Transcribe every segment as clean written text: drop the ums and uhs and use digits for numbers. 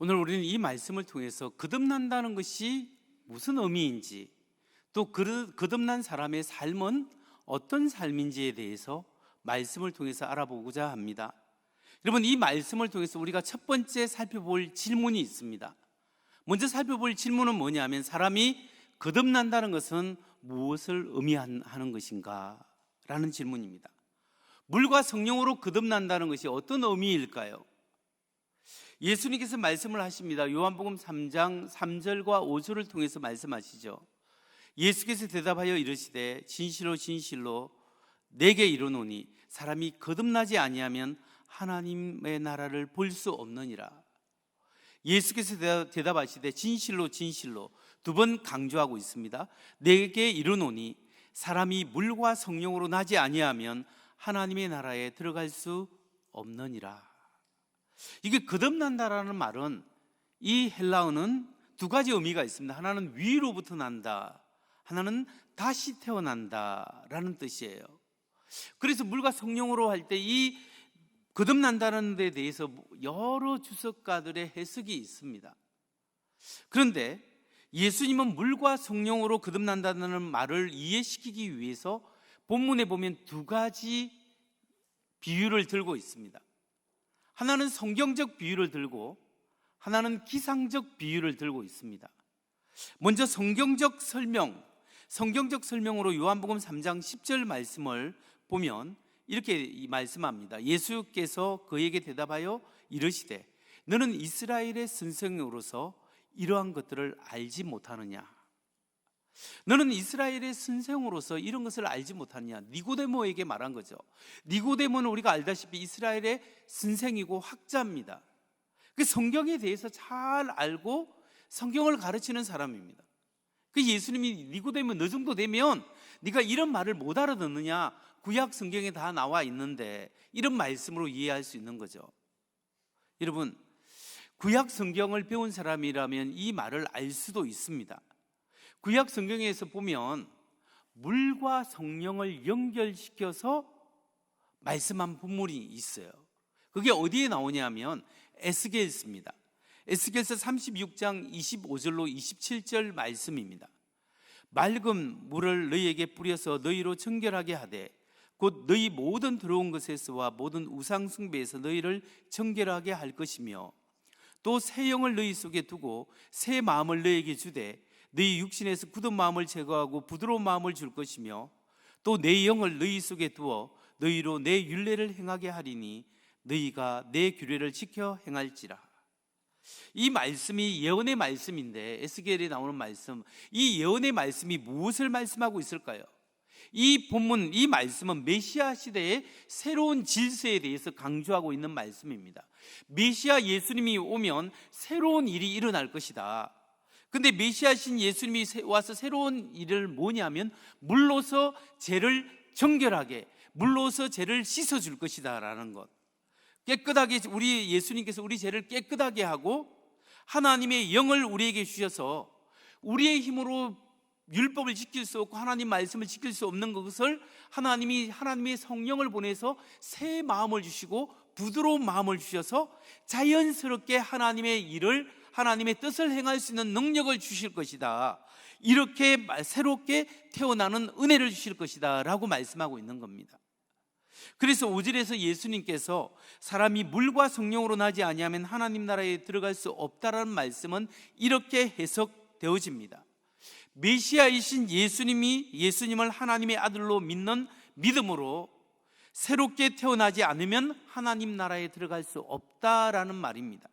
오늘 우리는 이 말씀을 통해서 거듭난다는 것이 무슨 의미인지, 또 거듭난 사람의 삶은 어떤 삶인지에 대해서 말씀을 통해서 알아보고자 합니다. 여러분, 이 말씀을 통해서 우리가 첫 번째 살펴볼 질문이 있습니다. 먼저 살펴볼 질문은 뭐냐면, 사람이 거듭난다는 것은 무엇을 의미하는 것인가? 라는 질문입니다. 물과 성령으로 거듭난다는 것이 어떤 의미일까요? 예수님께서 말씀을 하십니다. 요한복음 3장 3절과 5절을 통해서 말씀하시죠. 예수께서 대답하여 이르시되 진실로 진실로 내게 이르노니 사람이 거듭나지 아니하면 하나님의 나라를 볼 수 없느니라. 예수께서 대답하시되 진실로 진실로 두 번 강조하고 있습니다. 내게 이르노니 사람이 물과 성령으로 나지 아니하면 하나님의 나라에 들어갈 수 없느니라. 이게 거듭난다라는 말은, 이 헬라어는 두 가지 의미가 있습니다. 하나는 위로부터 난다, 하나는 다시 태어난다라는 뜻이에요. 그래서 물과 성령으로 할 때 이 거듭난다는 데 대해서 여러 주석가들의 해석이 있습니다. 그런데 예수님은 물과 성령으로 거듭난다는 말을 이해시키기 위해서 본문에 보면 두 가지 비유를 들고 있습니다. 하나는 성경적 비유를 들고 하나는 기상적 비유를 들고 있습니다. 먼저 성경적 설명으로 요한복음 3장 10절 말씀을 보면 이렇게 말씀합니다. 예수께서 그에게 대답하여 이르시되 너는 이스라엘의 선생으로서 이러한 것들을 알지 못하느냐? 너는 이스라엘의 선생으로서 이런 것을 알지 못하느냐? 니고데모에게 말한 거죠. 니고데모는 우리가 알다시피 이스라엘의 선생이고 학자입니다. 그 성경에 대해서 잘 알고 성경을 가르치는 사람입니다. 그 예수님이 니고데모, 너 정도 되면 네가 이런 말을 못 알아듣느냐? 구약 성경에 다 나와 있는데, 이런 말씀으로 이해할 수 있는 거죠. 여러분, 구약 성경을 배운 사람이라면 이 말을 알 수도 있습니다. 구약 성경에서 보면 물과 성령을 연결시켜서 말씀한 본문이 있어요. 그게 어디에 나오냐면 에스겔서입니다. 에스겔서 36장 25절로 27절 말씀입니다. 맑은 물을 너희에게 뿌려서 너희로 정결하게 하되 곧 너희 모든 더러운 것에서와 모든 우상 숭배에서 너희를 정결하게 할 것이며, 또 새 영을 너희 속에 두고 새 마음을 너희에게 주되 너희 육신에서 굳은 마음을 제거하고 부드러운 마음을 줄 것이며, 또 내 영을 너희 속에 두어 너희로 내 율례를 행하게 하리니 너희가 내 규례를 지켜 행할지라. 이 말씀이 예언의 말씀인데, 에스겔에 나오는 말씀, 이 예언의 말씀이 무엇을 말씀하고 있을까요? 이 본문, 이 말씀은 메시아 시대의 새로운 질서에 대해서 강조하고 있는 말씀입니다. 메시아 예수님이 오면 새로운 일이 일어날 것이다. 근데 메시아신 예수님이 와서 새로운 일을 뭐냐면 물로서 죄를 정결하게, 물로서 죄를 씻어줄 것이다 라는 것. 깨끗하게, 우리 예수님께서 우리 죄를 깨끗하게 하고 하나님의 영을 우리에게 주셔서 우리의 힘으로 율법을 지킬 수 없고 하나님 말씀을 지킬 수 없는 것을 하나님의 성령을 보내서 새 마음을 주시고 부드러운 마음을 주셔서 자연스럽게 하나님의 일을, 하나님의 뜻을 행할 수 있는 능력을 주실 것이다. 이렇게 새롭게 태어나는 은혜를 주실 것이다 라고 말씀하고 있는 겁니다. 그래서 5절에서 예수님께서 사람이 물과 성령으로 나지 아니하면 하나님 나라에 들어갈 수 없다라는 말씀은 이렇게 해석되어집니다. 메시아이신 예수님을 하나님의 아들로 믿는 믿음으로 새롭게 태어나지 않으면 하나님 나라에 들어갈 수 없다라는 말입니다.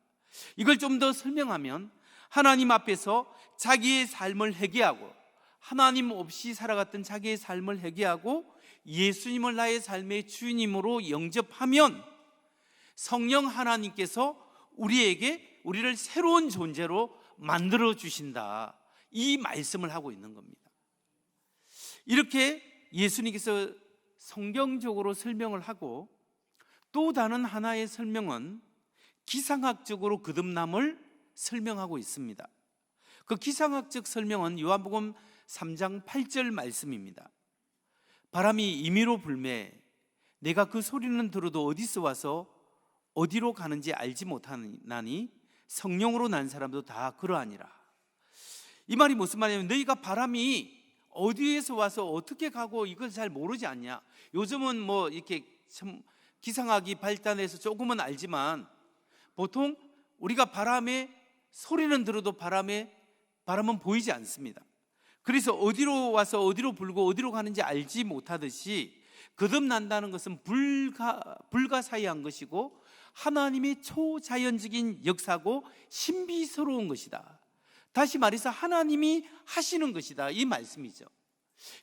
이걸 좀 더 설명하면, 하나님 앞에서 자기의 삶을 회개하고, 하나님 없이 살아갔던 자기의 삶을 회개하고 예수님을 나의 삶의 주인님으로 영접하면 성령 하나님께서 우리를 새로운 존재로 만들어 주신다, 이 말씀을 하고 있는 겁니다. 이렇게 예수님께서 성경적으로 설명을 하고, 또 다른 하나의 설명은 기상학적으로 거듭남을 설명하고 있습니다. 그 기상학적 설명은 요한복음 3장 8절 말씀입니다. 바람이 임의로 불매 내가 그 소리는 들어도 어디서 와서 어디로 가는지 알지 못하나니 성령으로 난 사람도 다 그러하니라. 이 말이 무슨 말이냐면 너희가 바람이 어디에서 와서 어떻게 가고 이걸 잘 모르지 않냐. 요즘은 뭐 이렇게 참 기상학이 발달해서 조금은 알지만 보통 우리가 바람의 소리는 들어도 바람은 보이지 않습니다. 그래서 어디로 와서 어디로 불고 어디로 가는지 알지 못하듯이 거듭난다는 것은 불가사의한 것이고 하나님의 초자연적인 역사고 신비스러운 것이다. 다시 말해서 하나님이 하시는 것이다, 이 말씀이죠.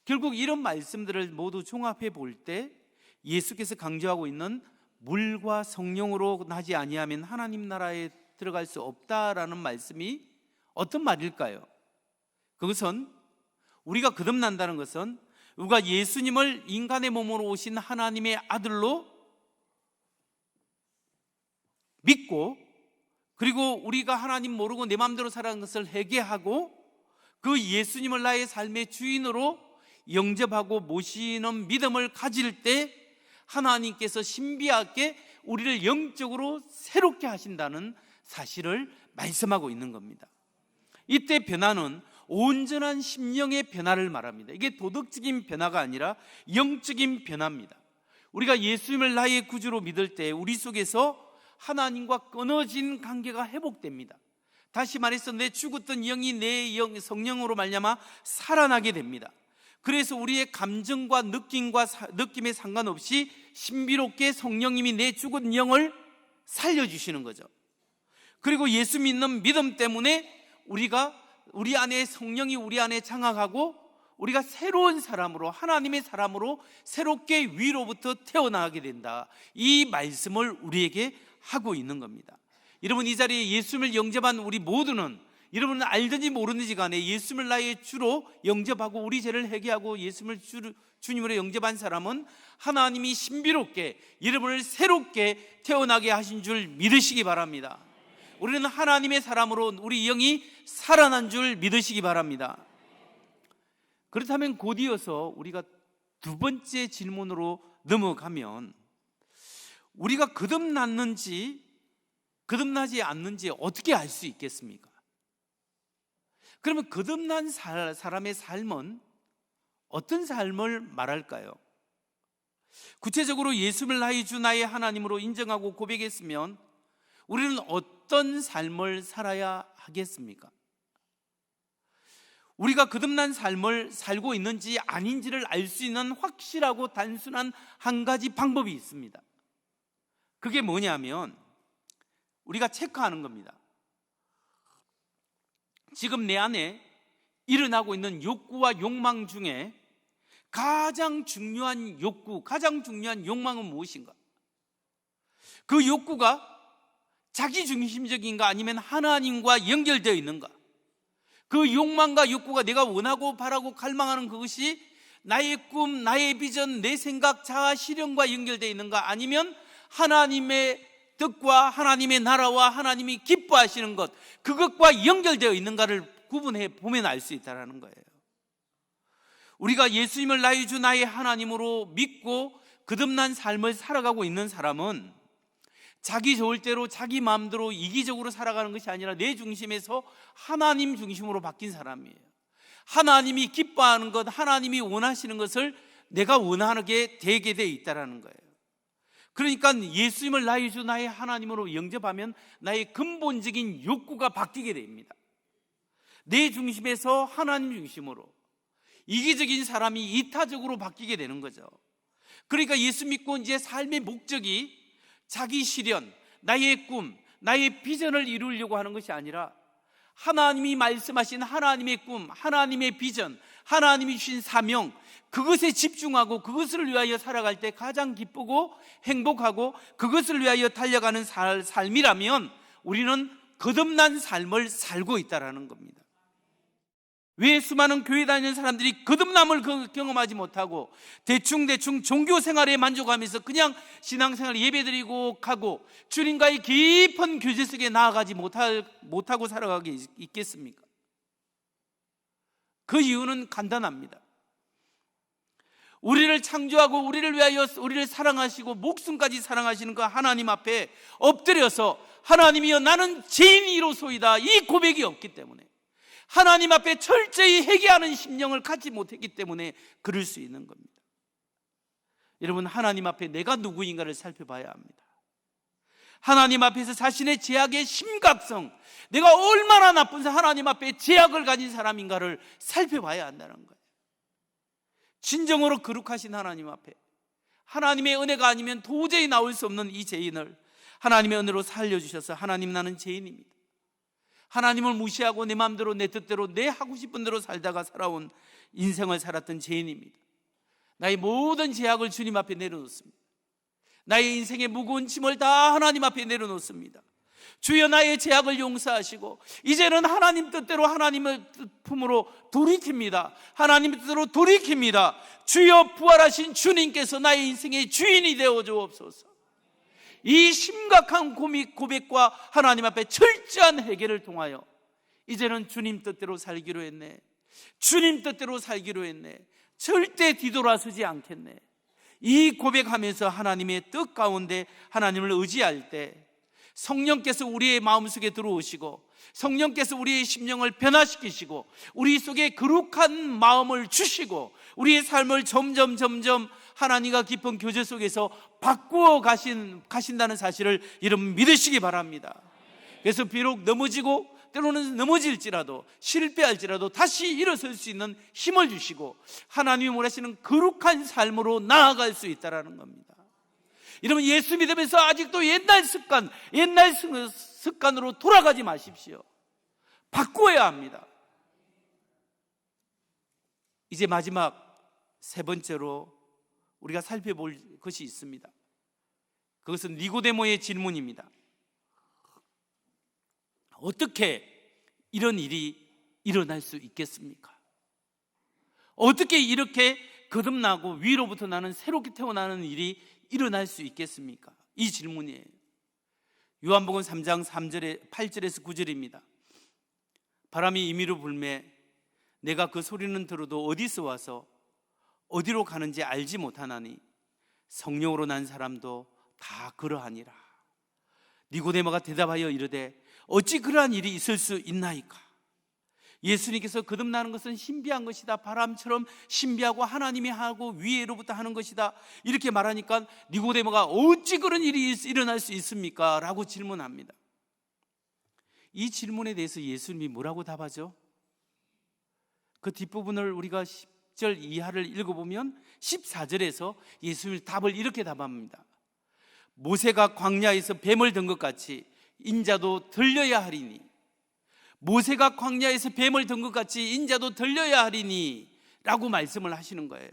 결국 이런 말씀들을 모두 종합해 볼 때 예수께서 강조하고 있는 물과 성령으로 나지 아니하면 하나님 나라에 들어갈 수 없다라는 말씀이 어떤 말일까요? 그것은 우리가 거듭난다는 것은 우리가 예수님을 인간의 몸으로 오신 하나님의 아들로 믿고, 그리고 우리가 하나님 모르고 내 마음대로 살아가는 것을 회개하고 그 예수님을 나의 삶의 주인으로 영접하고 모시는 믿음을 가질 때 하나님께서 신비하게 우리를 영적으로 새롭게 하신다는 사실을 말씀하고 있는 겁니다. 이때 변화는 온전한 심령의 변화를 말합니다. 이게 도덕적인 변화가 아니라 영적인 변화입니다. 우리가 예수님을 나의 구주로 믿을 때 우리 속에서 하나님과 끊어진 관계가 회복됩니다. 다시 말해서 내 죽었던 영이 내 성령으로 말미암아 살아나게 됩니다. 그래서 우리의 감정과 느낌에 상관없이 신비롭게 성령님이 내 죽은 영을 살려주시는 거죠. 그리고 예수 믿는 믿음 때문에 우리 안에 성령이 우리 안에 장악하고 우리가 새로운 사람으로, 하나님의 사람으로 새롭게 위로부터 태어나게 된다, 이 말씀을 우리에게 하고 있는 겁니다. 여러분, 이 자리에 예수님을 영접한 우리 모두는 여러분은 알든지 모르든지 간에 예수님을 나의 주로 영접하고 우리 죄를 회개하고 예수님을 주님으로 영접한 사람은 하나님이 신비롭게 여러분을 새롭게 태어나게 하신 줄 믿으시기 바랍니다. 우리는 하나님의 사람으로 우리 영이 살아난 줄 믿으시기 바랍니다. 그렇다면 곧이어서 우리가 두 번째 질문으로 넘어가면 우리가 거듭났는지 거듭나지 않는지 어떻게 알 수 있겠습니까? 그러면 거듭난 사람의 삶은 어떤 삶을 말할까요? 구체적으로 예수를 나의 주 나의 하나님으로 인정하고 고백했으면 우리는 어떤 삶을 살아야 하겠습니까? 우리가 거듭난 삶을 살고 있는지 아닌지를 알 수 있는 확실하고 단순한 한 가지 방법이 있습니다. 그게 뭐냐면 우리가 체크하는 겁니다. 지금 내 안에 일어나고 있는 욕구와 욕망 중에 가장 중요한 욕구, 가장 중요한 욕망은 무엇인가? 그 욕구가 자기중심적인가 아니면 하나님과 연결되어 있는가? 그 욕망과 욕구가 내가 원하고 바라고 갈망하는 그것이 나의 꿈, 나의 비전, 내 생각, 자아 실현과 연결되어 있는가? 아니면 하나님의 뜻과 하나님의 나라와 하나님이 기뻐하시는 것, 그것과 연결되어 있는가를 구분해 보면 알 수 있다는 거예요. 우리가 예수님을 나의 주 나의 하나님으로 믿고 거듭난 삶을 살아가고 있는 사람은 자기 좋을 대로 자기 마음대로 이기적으로 살아가는 것이 아니라 내 중심에서 하나님 중심으로 바뀐 사람이에요. 하나님이 기뻐하는 것, 하나님이 원하시는 것을 내가 원하게 되게 돼 있다는 거예요. 그러니까 예수님을 나의 주 나의 하나님으로 영접하면 나의 근본적인 욕구가 바뀌게 됩니다. 내 중심에서 하나님 중심으로, 이기적인 사람이 이타적으로 바뀌게 되는 거죠. 그러니까 예수 믿고 이제 삶의 목적이 자기 실현, 나의 꿈, 나의 비전을 이루려고 하는 것이 아니라 하나님이 말씀하신 하나님의 꿈, 하나님의 비전, 하나님이 주신 사명, 그것에 집중하고 그것을 위하여 살아갈 때 가장 기쁘고 행복하고 그것을 위하여 달려가는 삶이라면 우리는 거듭난 삶을 살고 있다는 겁니다. 왜 수많은 교회 다니는 사람들이 거듭남을 경험하지 못하고 대충 종교 생활에 만족하면서 그냥 신앙생활 예배드리고 가고 주님과의 깊은 교제 속에 나아가지 못하고 살아가게 있겠습니까? 그 이유는 간단합니다. 우리를 창조하고 우리를 위하여 우리를 사랑하시고 목숨까지 사랑하시는 그 하나님 앞에 엎드려서 하나님이여 나는 죄인이로소이다, 이 고백이 없기 때문에, 하나님 앞에 철저히 회개하는 심령을 갖지 못했기 때문에 그럴 수 있는 겁니다. 여러분, 하나님 앞에 내가 누구인가를 살펴봐야 합니다. 하나님 앞에서 자신의 죄악의 심각성, 내가 얼마나 나쁜 하나님 앞에 죄악을 가진 사람인가를 살펴봐야 한다는 거예요. 진정으로 거룩하신 하나님 앞에 하나님의 은혜가 아니면 도저히 나올 수 없는 이 죄인을 하나님의 은혜로 살려주셔서, 하나님 나는 죄인입니다, 하나님을 무시하고 내 마음대로 내 뜻대로 내 하고 싶은 대로 살다가 살아온 인생을 살았던 죄인입니다. 나의 모든 죄악을 주님 앞에 내려놓습니다. 나의 인생의 무거운 짐을 다 하나님 앞에 내려놓습니다. 주여 나의 죄악을 용서하시고 이제는 하나님 뜻대로 하나님의 품으로 돌이킵니다. 하나님의 뜻대로 돌이킵니다. 주여 부활하신 주님께서 나의 인생의 주인이 되어 주옵소서. 이 심각한 고백과 하나님 앞에 철저한 회개를 통하여 이제는 주님 뜻대로 살기로 했네, 주님 뜻대로 살기로 했네, 절대 뒤돌아서지 않겠네, 이 고백하면서 하나님의 뜻 가운데 하나님을 의지할 때 성령께서 우리의 마음속에 들어오시고 성령께서 우리의 심령을 변화시키시고 우리 속에 거룩한 마음을 주시고 우리의 삶을 점점 하나님과 깊은 교제 속에서 바꾸어 가신다는 사실을 여러분 믿으시기 바랍니다. 그래서 비록 넘어지고 때로는 넘어질지라도 실패할지라도 다시 일어설 수 있는 힘을 주시고 하나님이 원하시는 거룩한 삶으로 나아갈 수 있다는 겁니다. 여러분, 예수 믿으면서 아직도 옛날 습관으로 돌아가지 마십시오. 바꾸어야 합니다. 이제 마지막 세 번째로 우리가 살펴볼 것이 있습니다. 그것은 니고데모의 질문입니다. 어떻게 이런 일이 일어날 수 있겠습니까? 어떻게 이렇게 거듭나고 위로부터 나는 새롭게 태어나는 일이 일어날 수 있겠습니까? 이 질문이에요. 요한복음 3장 8절에서 9절입니다. 바람이 임의로 불매 내가 그 소리는 들어도 어디서 와서 어디로 가는지 알지 못하나니 성령으로 난 사람도 다 그러하니라. 니고데모가 대답하여 이르되 어찌 그러한 일이 있을 수 있나이까? 예수님께서 거듭나는 것은 신비한 것이다, 바람처럼 신비하고 하나님이 하고 위에로부터 하는 것이다, 이렇게 말하니까 니고데모가 어찌 그런 일이 일어날 수 있습니까? 라고 질문합니다. 이 질문에 대해서 예수님이 뭐라고 답하죠? 그 뒷부분을 우리가 10절 이하를 읽어보면 14절에서 예수님이 답을 이렇게 답합니다. 모세가 광야에서 뱀을 든 것 같이 인자도 들려야 하리니, 모세가 광야에서 뱀을 든 것 같이 인자도 들려야 하리니 라고 말씀을 하시는 거예요.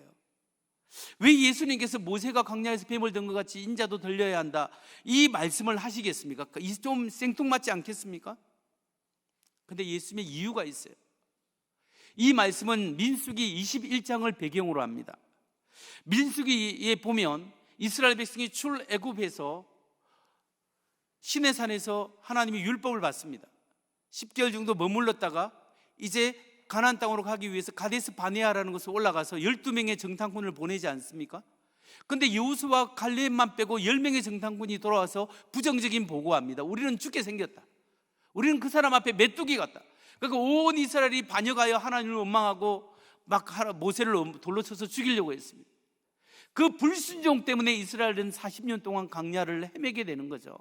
왜 예수님께서 모세가 광야에서 뱀을 든 것 같이 인자도 들려야 한다, 이 말씀을 하시겠습니까? 좀 생뚱맞지 않겠습니까? 근데 예수님의 이유가 있어요. 이 말씀은 민수기 21장을 배경으로 합니다. 민수기에 보면 이스라엘 백성이 출애굽해서 시내산에서 하나님이 율법을 받습니다. 10개월 정도 머물렀다가 이제 가나안 땅으로 가기 위해서 가데스 바네아라는 곳에 올라가서 12명의 정탐꾼을 보내지 않습니까? 근데 여호수아와 갈렙만 빼고 10명의 정탐꾼이 돌아와서 부정적인 보고합니다. 우리는 죽게 생겼다, 우리는 그 사람 앞에 메뚜기 같다. 그러니까 온 이스라엘이 반역하여 하나님을 원망하고 막 모세를 돌로 쳐서 죽이려고 했습니다. 그 불순종 때문에 이스라엘은 40년 동안 광야를 헤매게 되는 거죠.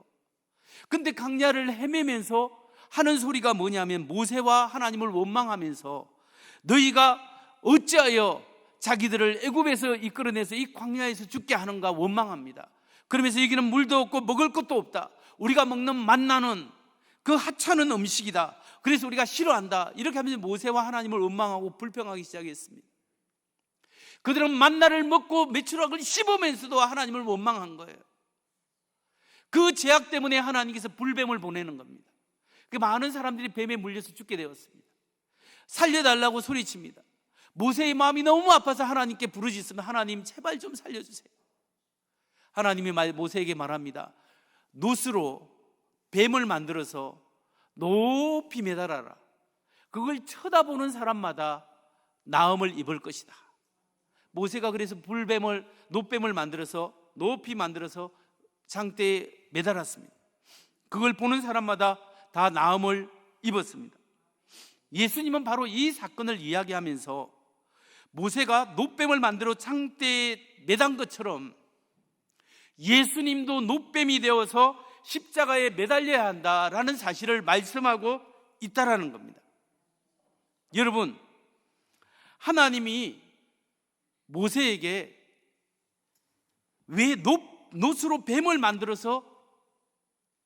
근데 광야를 헤매면서 하는 소리가 뭐냐면 모세와 하나님을 원망하면서 너희가 어찌하여 자기들을 애굽에서 이끌어내서 이 광야에서 죽게 하는가 원망합니다. 그러면서 여기는 물도 없고 먹을 것도 없다, 우리가 먹는 만나는 그 하찮은 음식이다, 그래서 우리가 싫어한다, 이렇게 하면서 모세와 하나님을 원망하고 불평하기 시작했습니다. 그들은 만나를 먹고 메추라기를 씹으면서도 하나님을 원망한 거예요. 그 죄악 때문에 하나님께서 불뱀을 보내는 겁니다. 그 많은 사람들이 뱀에 물려서 죽게 되었습니다. 살려달라고 소리칩니다. 모세의 마음이 너무 아파서 하나님께 부르짖으면 하나님 제발 좀 살려주세요. 하나님이 모세에게 말합니다. 놋으로 뱀을 만들어서 높이 매달아라. 그걸 쳐다보는 사람마다 나음을 입을 것이다. 모세가 그래서 불뱀을, 놋뱀을 만들어서 높이 만들어서 장대에 매달았습니다. 그걸 보는 사람마다 다 나음을 입었습니다. 예수님은 바로 이 사건을 이야기하면서 모세가 놋뱀을 만들어 장대에 매단 것처럼 예수님도 놋뱀이 되어서 십자가에 매달려야 한다라는 사실을 말씀하고 있다라는 겁니다. 여러분, 하나님이 모세에게 왜 놋으로 뱀을 만들어서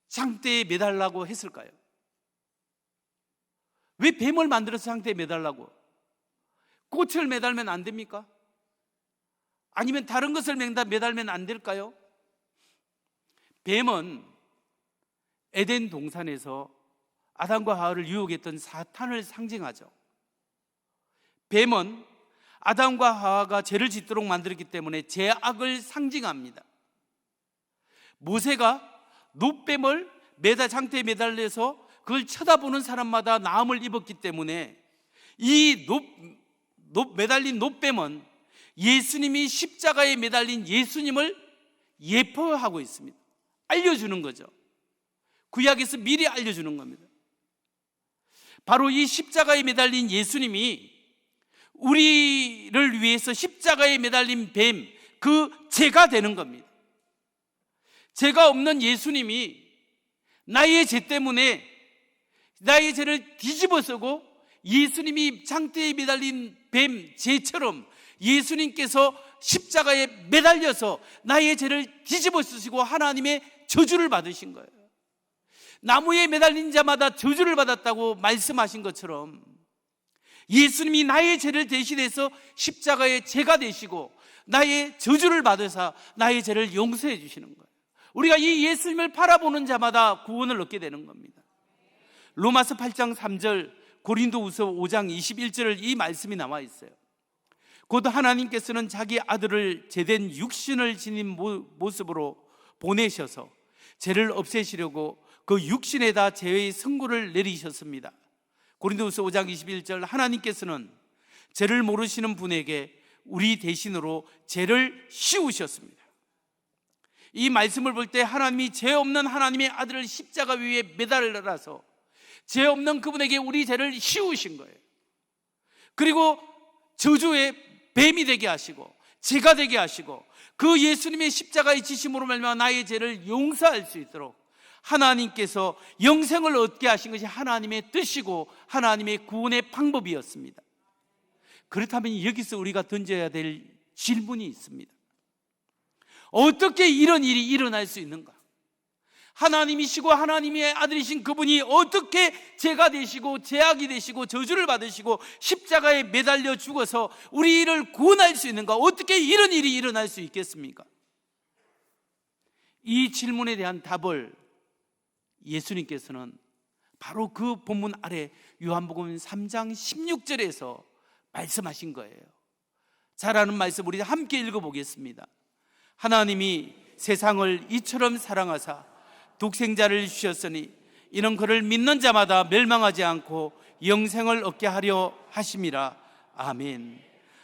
장대에 매달라고 했을까요? 왜 뱀을 만들어서 장대에 매달라고? 꽃을 매달면 안 됩니까? 아니면 다른 것을 매달면 안 될까요? 뱀은 에덴 동산에서 아담과 하와를 유혹했던 사탄을 상징하죠. 뱀은 아담과 하와가 죄를 짓도록 만들었기 때문에 죄악을 상징합니다. 모세가 놋뱀을 장대에 매달려서 그걸 쳐다보는 사람마다 나음을 입었기 때문에 이 매달린 놋뱀은 예수님이 십자가에 매달린 예수님을 예표하고 있습니다. 알려주는 거죠. 구약에서 미리 알려주는 겁니다. 바로 이 십자가에 매달린 예수님이 우리를 위해서 십자가에 매달린 뱀, 그 죄가 되는 겁니다. 죄가 없는 예수님이 나의 죄 때문에 나의 죄를 뒤집어 쓰고 예수님이 장대에 매달린 뱀 죄처럼 예수님께서 십자가에 매달려서 나의 죄를 뒤집어 쓰시고 하나님의 저주를 받으신 거예요. 나무에 매달린 자마다 저주를 받았다고 말씀하신 것처럼 예수님이 나의 죄를 대신해서 십자가의 죄가 되시고 나의 저주를 받으사 나의 죄를 용서해 주시는 거예요. 우리가 이 예수님을 바라보는 자마다 구원을 얻게 되는 겁니다. 로마서 8장 3절, 고린도후서 5장 21절 이 말씀이 나와 있어요. 곧 하나님께서는 자기 아들을 제된 육신을 지닌 모습으로 보내셔서 죄를 없애시려고 그 육신에다 죄의 승고를 내리셨습니다. 고린도후서 5장 21절, 하나님께서는 죄를 모르시는 분에게 우리 대신으로 죄를 씌우셨습니다. 이 말씀을 볼 때 하나님이 죄 없는 하나님의 아들을 십자가 위에 매달려서 죄 없는 그분에게 우리 죄를 씌우신 거예요. 그리고 저주의 뱀이 되게 하시고 죄가 되게 하시고 그 예수님의 십자가의 지심으로 말미암아 나의 죄를 용서할 수 있도록 하나님께서 영생을 얻게 하신 것이 하나님의 뜻이고 하나님의 구원의 방법이었습니다. 그렇다면 여기서 우리가 던져야 될 질문이 있습니다. 어떻게 이런 일이 일어날 수 있는가? 하나님이시고 하나님의 아들이신 그분이 어떻게 죄가 되시고 죄악이 되시고 저주를 받으시고 십자가에 매달려 죽어서 우리를 구원할 수 있는가? 어떻게 이런 일이 일어날 수 있겠습니까? 이 질문에 대한 답을 예수님께서는 바로 그 본문 아래 요한복음 3장 16절에서 말씀하신 거예요. 잘 아는 말씀 우리 함께 읽어보겠습니다. 하나님이 세상을 이처럼 사랑하사 독생자를 주셨으니 이는 그를 믿는 자마다 멸망하지 않고 영생을 얻게 하려 하심이라. 아멘.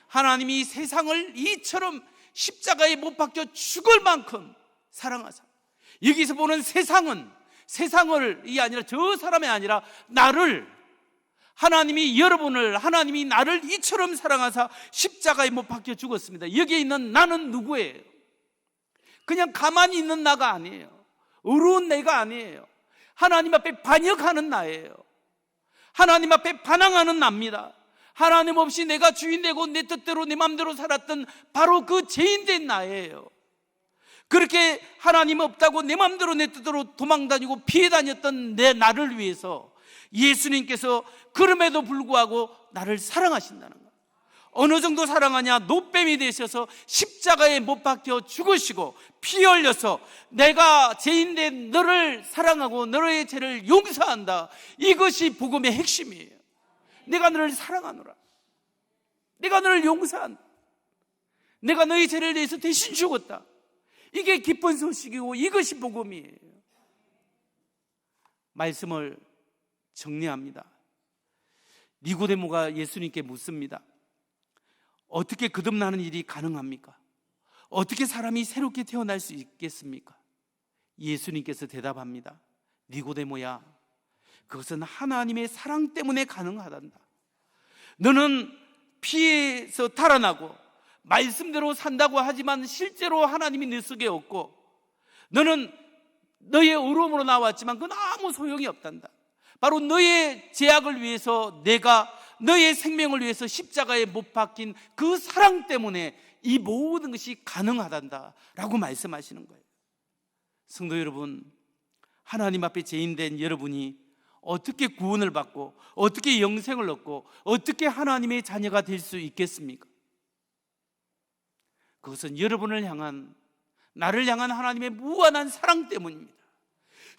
하나님이 세상을 이처럼 십자가에 못 박혀 죽을 만큼 사랑하사, 여기서 보는 세상을 이 아니라 저 사람이 아니라 나를, 하나님이 여러분을, 하나님이 나를 이처럼 사랑하사 십자가에 못 박혀 죽었습니다. 여기에 있는 나는 누구예요? 그냥 가만히 있는 나가 아니에요. 어려운 내가 아니에요. 하나님 앞에 반역하는 나예요. 하나님 앞에 반항하는 나입니다. 하나님 없이 내가 주인되고 내 뜻대로 내 마음대로 살았던 바로 그 죄인된 나예요. 그렇게 하나님 없다고 내 마음대로 내 뜻대로 도망다니고 피해 다녔던 나를 위해서 예수님께서 그럼에도 불구하고 나를 사랑하신다는 거예요. 어느 정도 사랑하냐? 놋뱀이 되셔서 십자가에 못 박혀 죽으시고 피 흘려서 내가 죄인된 너를 사랑하고 너의 죄를 용서한다. 이것이 복음의 핵심이에요. 내가 너를 사랑하노라. 내가 너를 용서한다. 내가 너의 죄를 위해서 대신 죽었다. 이게 기쁜 소식이고 이것이 복음이에요. 말씀을 정리합니다. 니고데모가 예수님께 묻습니다. 어떻게 거듭나는 일이 가능합니까? 어떻게 사람이 새롭게 태어날 수 있겠습니까? 예수님께서 대답합니다. 니고데모야, 그것은 하나님의 사랑 때문에 가능하단다. 너는 피에서 달아나고 말씀대로 산다고 하지만 실제로 하나님이 네 속에 없고, 너는 너의 의로움으로 나왔지만 그건 아무 소용이 없단다. 바로 너의 죄악을 위해서 내가 너의 생명을 위해서 십자가에 못 박힌 그 사랑 때문에 이 모든 것이 가능하단다 라고 말씀하시는 거예요. 성도 여러분, 하나님 앞에 죄인된 여러분이 어떻게 구원을 받고 어떻게 영생을 얻고 어떻게 하나님의 자녀가 될 수 있겠습니까? 그것은 여러분을 향한, 나를 향한 하나님의 무한한 사랑 때문입니다.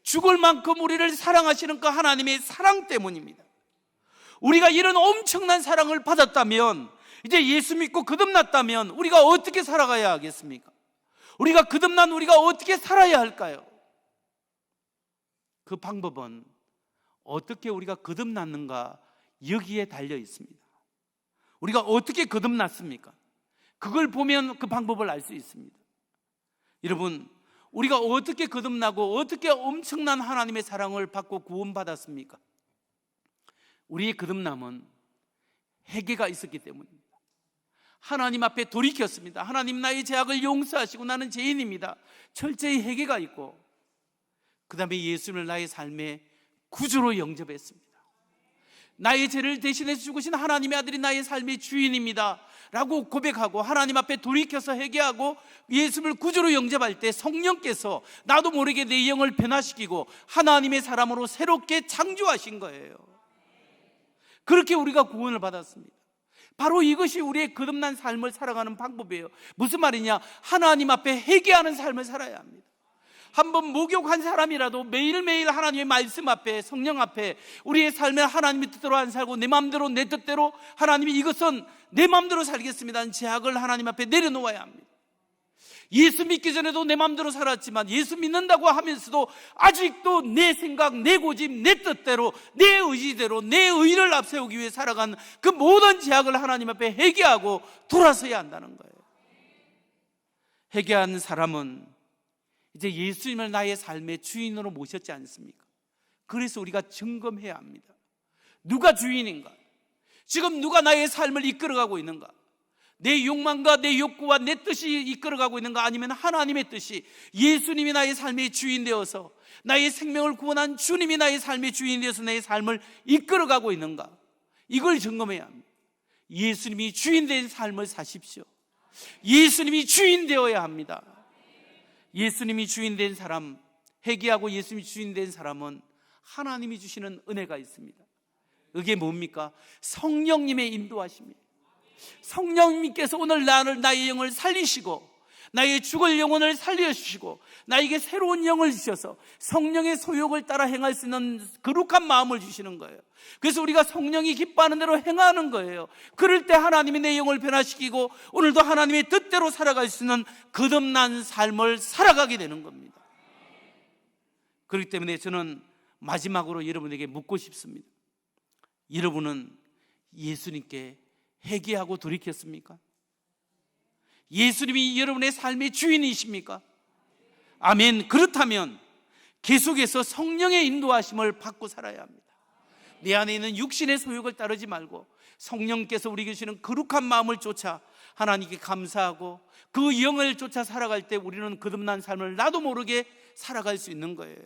죽을 만큼 우리를 사랑하시는 그 하나님의 사랑 때문입니다. 우리가 이런 엄청난 사랑을 받았다면, 이제 예수 믿고 거듭났다면 우리가 어떻게 살아가야 하겠습니까? 우리가 거듭난 우리가 어떻게 살아야 할까요? 그 방법은 어떻게 우리가 거듭났는가, 여기에 달려 있습니다. 우리가 어떻게 거듭났습니까? 그걸 보면 그 방법을 알 수 있습니다. 여러분, 우리가 어떻게 거듭나고 어떻게 엄청난 하나님의 사랑을 받고 구원받았습니까? 우리의 거듭남은 회개가 있었기 때문입니다. 하나님 앞에 돌이켰습니다. 하나님, 나의 죄악을 용서하시고 나는 죄인입니다. 철저히 회개가 있고, 그 다음에 예수님을 나의 삶의 구주로 영접했습니다. 나의 죄를 대신해서 죽으신 하나님의 아들이 나의 삶의 주인입니다 라고 고백하고 하나님 앞에 돌이켜서 회개하고 예수를 구주로 영접할 때 성령께서 나도 모르게 내 영을 변화시키고 하나님의 사람으로 새롭게 창조하신 거예요. 그렇게 우리가 구원을 받았습니다. 바로 이것이 우리의 거듭난 삶을 살아가는 방법이에요. 무슨 말이냐? 하나님 앞에 회개하는 삶을 살아야 합니다. 한번 목욕한 사람이라도 매일매일 하나님의 말씀 앞에, 성령 앞에 우리의 삶에 하나님의 뜻대로 안 살고 내 마음대로 내 뜻대로, 하나님이 이것은 내 마음대로 살겠습니다 하는 제약을 하나님 앞에 내려놓아야 합니다. 예수 믿기 전에도 내 마음대로 살았지만 예수 믿는다고 하면서도 아직도 내 생각, 내 고집, 내 뜻대로, 내 의지대로 내 의를 앞세우기 위해 살아간 그 모든 제약을 하나님 앞에 회개하고 돌아서야 한다는 거예요. 회개한 사람은 이제 예수님을 나의 삶의 주인으로 모셨지 않습니까? 그래서 우리가 점검해야 합니다. 누가 주인인가? 지금 누가 나의 삶을 이끌어가고 있는가? 내 욕망과 내 욕구와 내 뜻이 이끌어가고 있는가? 아니면 하나님의 뜻이, 예수님이 나의 삶의 주인 되어서, 나의 생명을 구원한 주님이 나의 삶의 주인 되어서 내 삶을 이끌어가고 있는가? 이걸 점검해야 합니다. 예수님이 주인 된 삶을 사십시오. 예수님이 주인 되어야 합니다. 예수님이 주인 된 사람, 회개하고 예수님이 주인 된 사람은 하나님이 주시는 은혜가 있습니다. 그게 뭡니까? 성령님의 인도하십니다. 성령님께서 오늘 나의 영을 살리시고 나의 죽을 영혼을 살려주시고 나에게 새로운 영을 주셔서 성령의 소욕을 따라 행할 수 있는 거룩한 마음을 주시는 거예요. 그래서 우리가 성령이 기뻐하는 대로 행하는 거예요. 그럴 때 하나님이 내 영을 변화시키고 오늘도 하나님의 뜻대로 살아갈 수 있는 거듭난 삶을 살아가게 되는 겁니다. 그렇기 때문에 저는 마지막으로 여러분에게 묻고 싶습니다. 여러분은 예수님께 회개하고 돌이켰습니까? 예수님이 여러분의 삶의 주인이십니까? 아멘. 그렇다면 계속해서 성령의 인도하심을 받고 살아야 합니다. 내 안에 있는 육신의 소욕을 따르지 말고 성령께서 우리에게 주시는 거룩한 마음을 쫓아 하나님께 감사하고 그 영을 쫓아 살아갈 때 우리는 거듭난 삶을 나도 모르게 살아갈 수 있는 거예요.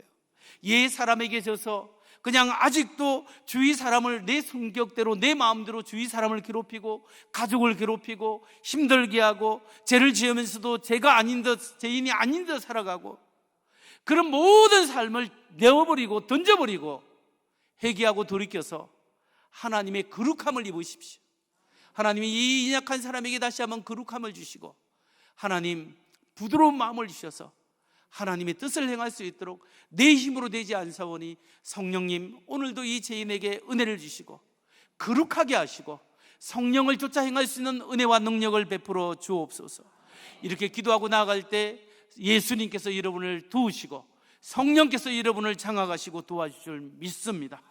옛 사람에게 져서 그냥 아직도 주위 사람을 내 성격대로 내 마음대로 주위 사람을 괴롭히고 가족을 괴롭히고 힘들게 하고 죄를 지으면서도 죄가 아닌 듯, 죄인이 아닌 듯 살아가고 그런 모든 삶을 내어버리고 던져버리고 회개하고 돌이켜서 하나님의 거룩함을 입으십시오. 하나님이 이 연약한 사람에게 다시 한번 거룩함을 주시고 하나님 부드러운 마음을 주셔서 하나님의 뜻을 행할 수 있도록 내 힘으로 되지 않사오니 성령님 오늘도 이 죄인에게 은혜를 주시고 거룩하게 하시고 성령을 쫓아 행할 수 있는 은혜와 능력을 베풀어 주옵소서. 이렇게 기도하고 나아갈 때 예수님께서 여러분을 도우시고 성령께서 여러분을 장악하시고 도와주실 줄 믿습니다.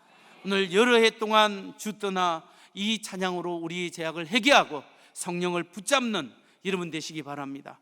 오늘 여러 해 동안 주 떠나 이 찬양으로 우리 죄악을 회개하고 성령을 붙잡는 여러분 되시기 바랍니다.